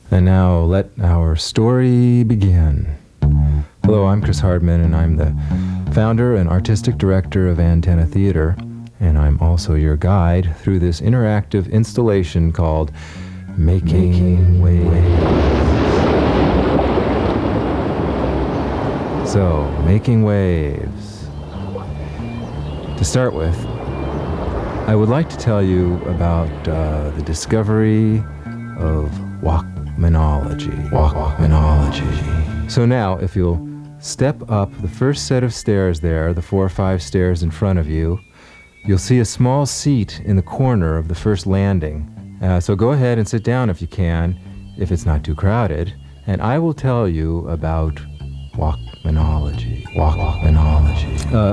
And now let our story begin. Hello, I'm Chris Hardman, and I'm the founder and artistic director of Antenna Theater, and I'm also your guide through this interactive installation called Making Waves. So, Making Waves. To start with, I would like to tell you about the discovery of Walkmanology. So now, if you'll step up the first set of stairs there, the 4 or 5 stairs in front of you, you'll see a small seat in the corner of the first landing. So go ahead and sit down if you can, if it's not too crowded, and I will tell you about Walkmanology.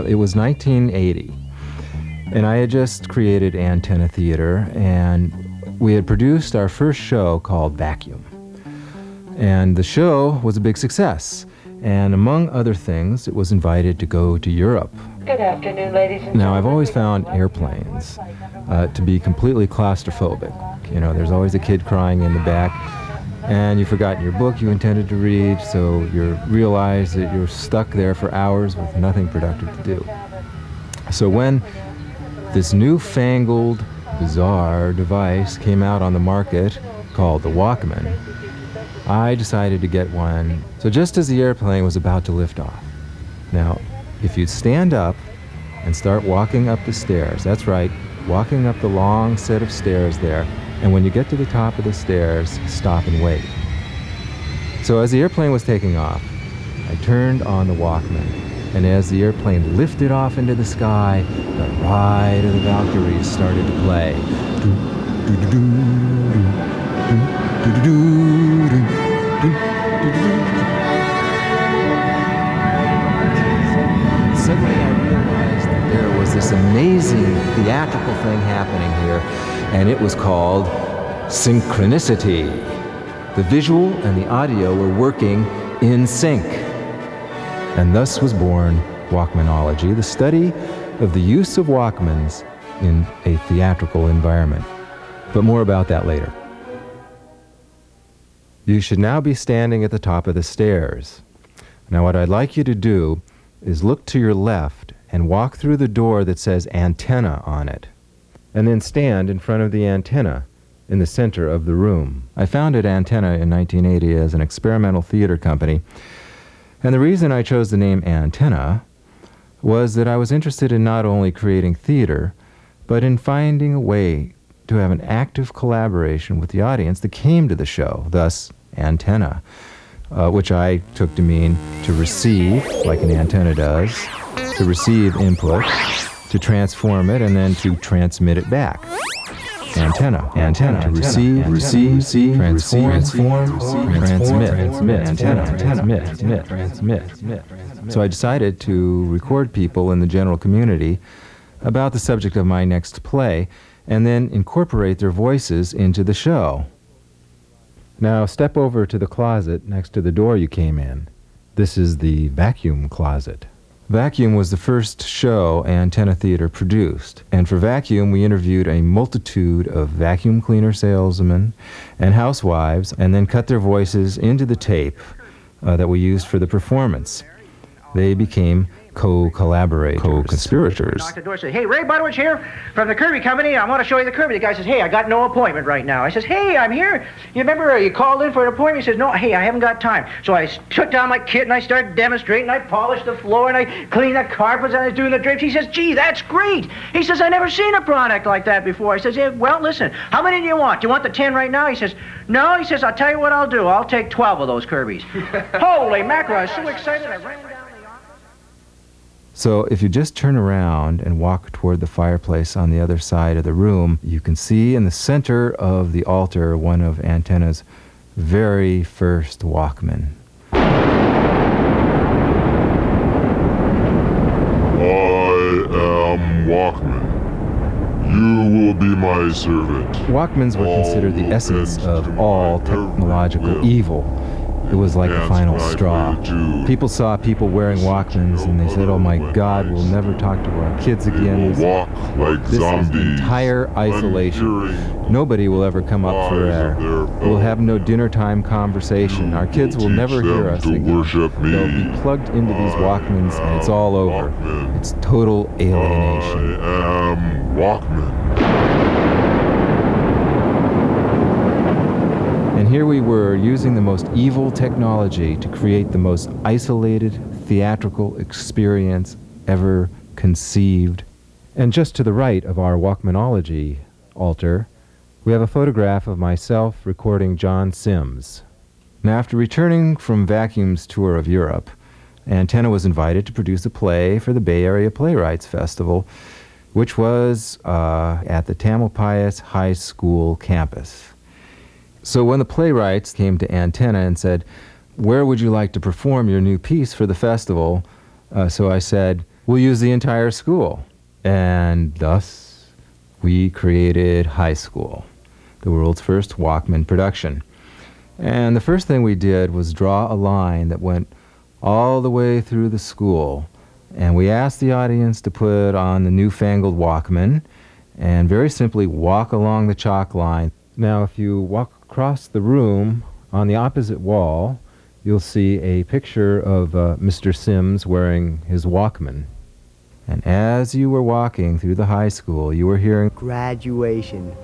It was 1980, and I had just created Antenna Theater, and we had produced our first show called Vacuum. And the show was a big success. And among other things, it was invited to go to Europe. Good afternoon, ladies and gentlemen. Now, I've always found airplanes to be completely claustrophobic. You know, there's always a kid crying in the back, and you've forgotten your book you intended to read, so you realize that you're stuck there for hours with nothing productive to do. So when this newfangled, bizarre device came out on the market called the Walkman, I decided to get one. So just as the airplane was about to lift off. Now, if you stand up and start walking up the stairs, that's right, walking up the long set of stairs there, and when you get to the top of the stairs, stop and wait. So as the airplane was taking off, I turned on the Walkman, and as the airplane lifted off into the sky, the Ride of the Valkyries started to play. Suddenly I realized that there was this amazing theatrical thing happening here, and it was called synchronicity. The visual and the audio were working in sync. And thus was born Walkmanology, the study of the use of Walkmans in a theatrical environment. But more about that later. You should now be standing at the top of the stairs. Now what I'd like you to do is look to your left and walk through the door that says antenna on it, and then stand in front of the antenna in the center of the room. I founded Antenna in 1980 as an experimental theater company, and the reason I chose the name Antenna was that I was interested in not only creating theater, but in finding a way to have an active collaboration with the audience that came to the show, thus Antenna, which I took to mean to receive, like an antenna does, to receive input, to transform it, and then to transmit it back. Antenna, to receive, transform, transmit. So I decided to record people in the general community about the subject of my next play, and then incorporate their voices into the show. Now step over to the closet next to the door you came in. This is the Vacuum closet. Vacuum was the first show Antenna Theater produced, and for Vacuum we interviewed a multitude of vacuum cleaner salesmen and housewives, and then cut their voices into the tape that we used for the performance. They became co-collaborators, co-conspirators. Knocked the door, said, "Hey, Ray Butterwich here from the Kirby Company. I want to show you the Kirby." The guy says, "Hey, I got no appointment right now." I says, "Hey, I'm here. You remember you called in for an appointment?" He says, "No, hey, I haven't got time." So I took down my kit and I started demonstrating. I polished the floor and I cleaned the carpets and I was doing the drapes. He says, "Gee, that's great." He says, "I never seen a product like that before." I says, "Yeah, well, listen, how many do you want? Do you want the 10 right now?" He says, "No." He says, "I'll tell you what I'll do. I'll take 12 of those Kirbys." Holy mackerel, I was so excited I ran down. So if you just turn around and walk toward the fireplace on the other side of the room, you can see in the center of the altar one of Antenna's very first Walkman. I am Walkman. You will be my servant. Walkmans were considered the essence of all technological evil. It was like the That's final what I straw. play too. People saw people wearing Walkmans and they said, oh my God, we'll never talk to our kids They again. will walk like This is zombies. entire isolation. unhearing Nobody will ever come up for lies air. of their We'll have no fellows. dinner time conversation. Our kids will teach never hear them us to again. worship me. They'll be plugged into these Walkmans and it's all over. Walkman. It's total alienation. I am Walkman. And here we were using the most evil technology to create the most isolated theatrical experience ever conceived. And just to the right of our Walkmanology altar, we have a photograph of myself recording John Sims. Now, after returning from Vacuum's tour of Europe, Antenna was invited to produce a play for the Bay Area Playwrights Festival, which was at the Tamalpais High School campus. So when the playwrights came to Antenna and said, where would you like to perform your new piece for the festival? So I said, we'll use the entire school. And thus, we created High School, the world's first Walkman production. And the first thing we did was draw a line that went all the way through the school. And we asked the audience to put on the newfangled Walkman and very simply walk along the chalk line. Now, if you walk across the room on the opposite wall, you'll see a picture of Mr. Sims wearing his Walkman. And as you were walking through the high school, you were hearing Graduation.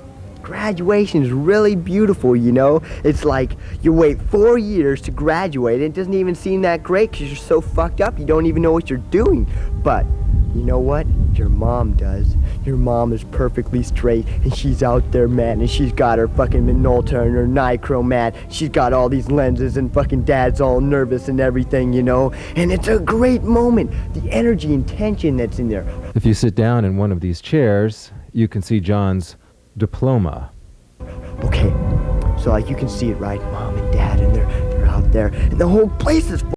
Graduation is really beautiful, you know? It's like you wait 4 years to graduate, and it doesn't even seem that great because you're so fucked up you don't even know what you're doing. But you know what? Your mom does. Your mom is perfectly straight, and she's out there, man, and she's got her fucking Minolta and her Nichromat. She's got all these lenses, and fucking dad's all nervous and everything, you know? And it's a great moment. The energy and tension that's in there. If you sit down in one of these chairs, you can see John's diploma. Okay, so like you can see it, right? Mom and dad, and they're out there, and the whole place is full.